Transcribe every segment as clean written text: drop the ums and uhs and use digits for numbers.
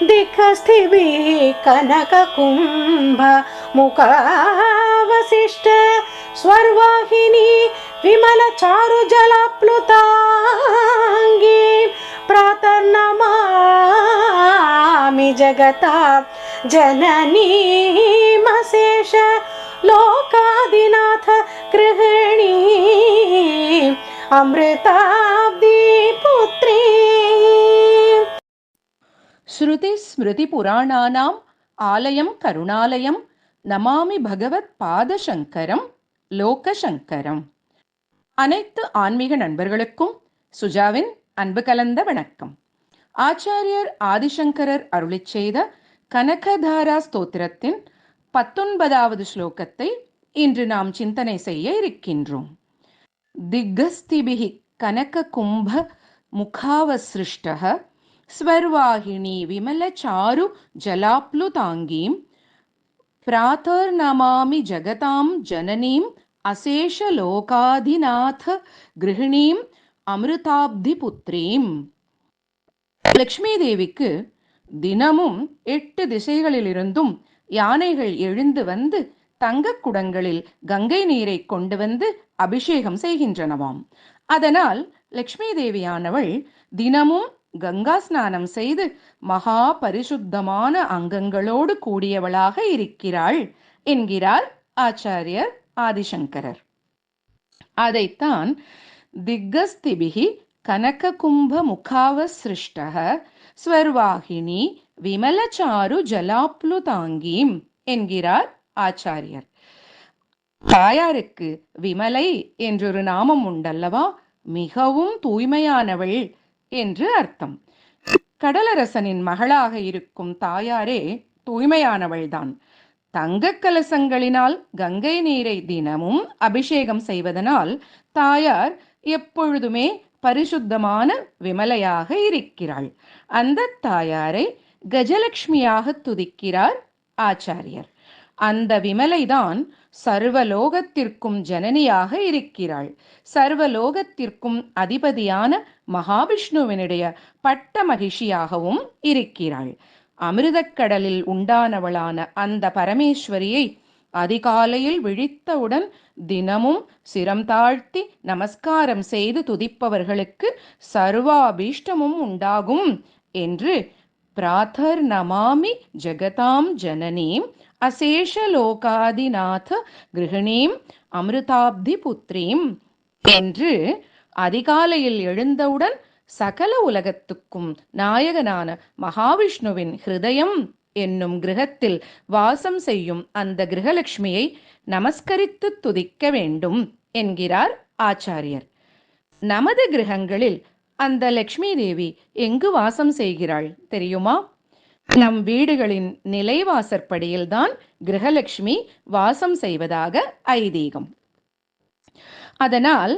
दिक्स्थिभिः कनककुम्भ मुखावशिष्ट स्वर्वाहिनी विमलचारुजलप्लुताङ्गी प्रातर्नमामि जगता जननीमशेष लोकादिनाथ गृहिणी अमृताब्धि पुत्री। ஸ்ருதி ஸ்மிருதி புராணானாம் ஆலயம் கருணாலயம் நமாமி பகவத் பாதசங்கரம் லோகசங்கரம். அனைத்து ஆன்மீக நண்பர்களுக்கும் சுஜாவின் அன்பு கலந்த வணக்கம். ஆச்சாரியர் ஆதிசங்கரர் அருளிச் செய்த கனகதாரா ஸ்தோத்திரத்தின் 19வது ஸ்லோகத்தை இன்று நாம் சிந்தனை செய்ய இருக்கின்றோம். திக்கஸ்திபிஹி கனக கும்ப முகாவசிருஷ்டஹ ஸ்வர்வாகினி விமலசாரு ஜலாப்லுதாங்கீம் பிராதர்நமாமி ஜகதாம் ஜனனீம் அசேஷ லோகாதிநாத கிருஹிணீம் அமிர்தாப்தி புத்ரீம். லக்ஷ்மி தேவிக்கு தினமும் 8 திசைகளிலிருந்தும் யானைகள் எழுந்து வந்து தங்கக் குடங்களில் கங்கை நீரை கொண்டு வந்து அபிஷேகம் செய்கின்றனவாம். அதனால் லக்ஷ்மி தேவியானவள் தினமும் கங்கா ஸ்நானம் செய்து மகா பரிசுத்தமான அங்கங்களோடு கூடியவளாக இருக்கிறாள் என்கிறார் ஆச்சாரியர் ஆதிசங்கரர். அதைத்தான் திக்கஸ்திபிஹி கனக கும்ப முகாவசிருஷ்டஹ ஸ்வர்வாகினி விமலசாரு ஜலாப்லுதாங்கீம் என்கிறார் ஆச்சாரியர். தாயாருக்கு விமலை என்றொரு நாமம் உண்டல்லவா, மிகவும் தூய்மையானவள் என்று அர்த்தம். கடலரசனின் மகளாக இருக்கும் தாயாரே தூய்மையானவள்தான். தங்க கலசங்களினால் கங்கை நீரை தினமும் அபிஷேகம் செய்வதனால் தாயார் எப்பொழுதுமே பரிசுத்தமான விமலையாக இருக்கிறாள். அந்த தாயாரை கஜலட்சுமியாக துதிக்கிறார் ஆச்சாரியர். அந்த விமலைதான் சர்வலோகத்திற்கும் ஜனனியாக இருக்கிறாள். சர்வலோகத்திற்கும் அதிபதியான மகாவிஷ்ணுவினுடைய பட்ட மகிழ்ச்சியாகவும் இருக்கிறாள். அமிர்தக்கடலில் உண்டானவளான அந்த பரமேஸ்வரியை அதிகாலையில் விழித்தவுடன் தினமும் சிரம் தாழ்த்தி நமஸ்காரம் செய்து துதிப்பவர்களுக்கு சர்வாபீஷ்டமும் உண்டாகும் என்று பிராதர் நமாமி ஜகதாம் ஜனனீம் அசேஷ லோகாதிநாத கிருஹிணீம் அமிர்தாப்தி புத்ரீம் என்று அதிகாலையில் எழுந்தவுடன் சகல உலகத்துக்கும் நாயகனான மகாவிஷ்ணுவின் ஹிருதயம் என்னும் கிரகத்தில் வாசம் செய்யும் அந்த கிரகலட்சுமியை நமஸ்கரித்து துதிக்க வேண்டும் என்கிறார் ஆச்சாரியர். நமது கிரகங்களில் அந்த லக்ஷ்மி தேவி எங்கு வாசம் செய்கிறாள் தெரியுமா? நம் வீடுகளின் நிலைவாசற்படியில்தான் கிரகலட்சுமி வாசம் செய்வதாக ஐதீகம். அதனால்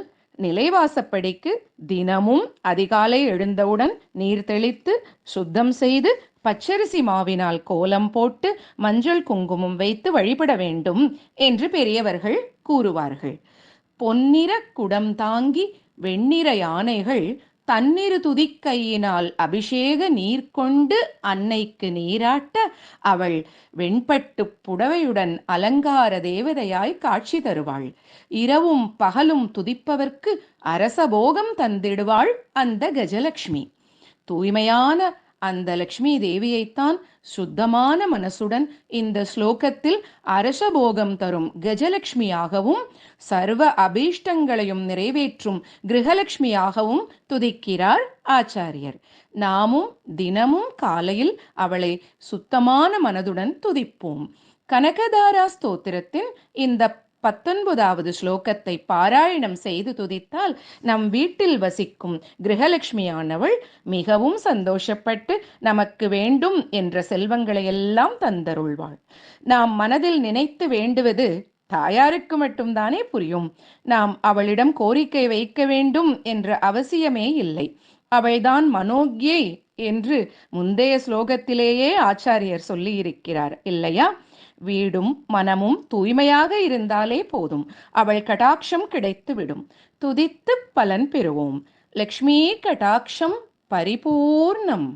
நிலைவாசப்படிக்கு தினமும் அதிகாலை எழுந்தவுடன் நீர் தெளித்து சுத்தம் செய்து பச்சரிசி மாவினால் கோலம் போட்டு மஞ்சள் குங்குமம் வைத்து வழிபட வேண்டும் என்று பெரியவர்கள் கூறுவார்கள். பொன்னிற குடம் தாங்கி வெண்ணிற யானைகள் தன்னிரு துதிக்கையினால் அபிஷேக நீர் கொண்டு அன்னைக்கு நீராட்ட அவள் வெண்பட்டு புடவையுடன் அலங்கார தேவதையாய் காட்சி தருவாள். இரவும் பகலும் துதிப்பவர்க்கு அரசபோகம் தந்திடுவாள் அந்த கஜலட்சுமி. தூய்மையான அந்த லக்ஷ்மி தேவியைத்தான் சுத்தமான மனசுடன் இந்த ஸ்லோகத்தில் அரசபோகம் தரும் கஜலட்சுமியாகவும் சர்வ அபீஷ்டங்களையும் நிறைவேற்றும் கிரகலட்சுமியாகவும் துதிக்கிறார் ஆச்சாரியர். நாமும் தினமும் காலையில் அவளை சுத்தமான மனதுடன் துதிப்போம். கனகதாரா ஸ்தோத்திரத்தின் இந்த 19வது ஸ்லோகத்தை பாராயணம் செய்து துதித்தால் நம் வீட்டில் வசிக்கும் கிரகலட்சுமியானவள் மிகவும் சந்தோஷப்பட்டு நமக்கு வேண்டும் என்ற செல்வங்களை எல்லாம் தந்தருள்வாள். நாம் மனதில் நினைத்து வேண்டுவது தாயாருக்கு மட்டும்தானே புரியும். நாம் அவளிடம் கோரிக்கை வைக்க வேண்டும் என்ற அவசியமே இல்லை. அவள்தான் மனோக்யை என்று முந்தைய ஸ்லோகத்திலேயே ஆச்சாரியர் சொல்லி இருக்கிறார் இல்லையா? வீடும் மனமும் தூய்மையாக இருந்தாலே போதும், அவள் கடாட்சம் கிடைத்துவிடும். துதித்து பலன் பெறுவோம். லக்ஷ்மி கடாட்சம் பரிபூர்ணம்.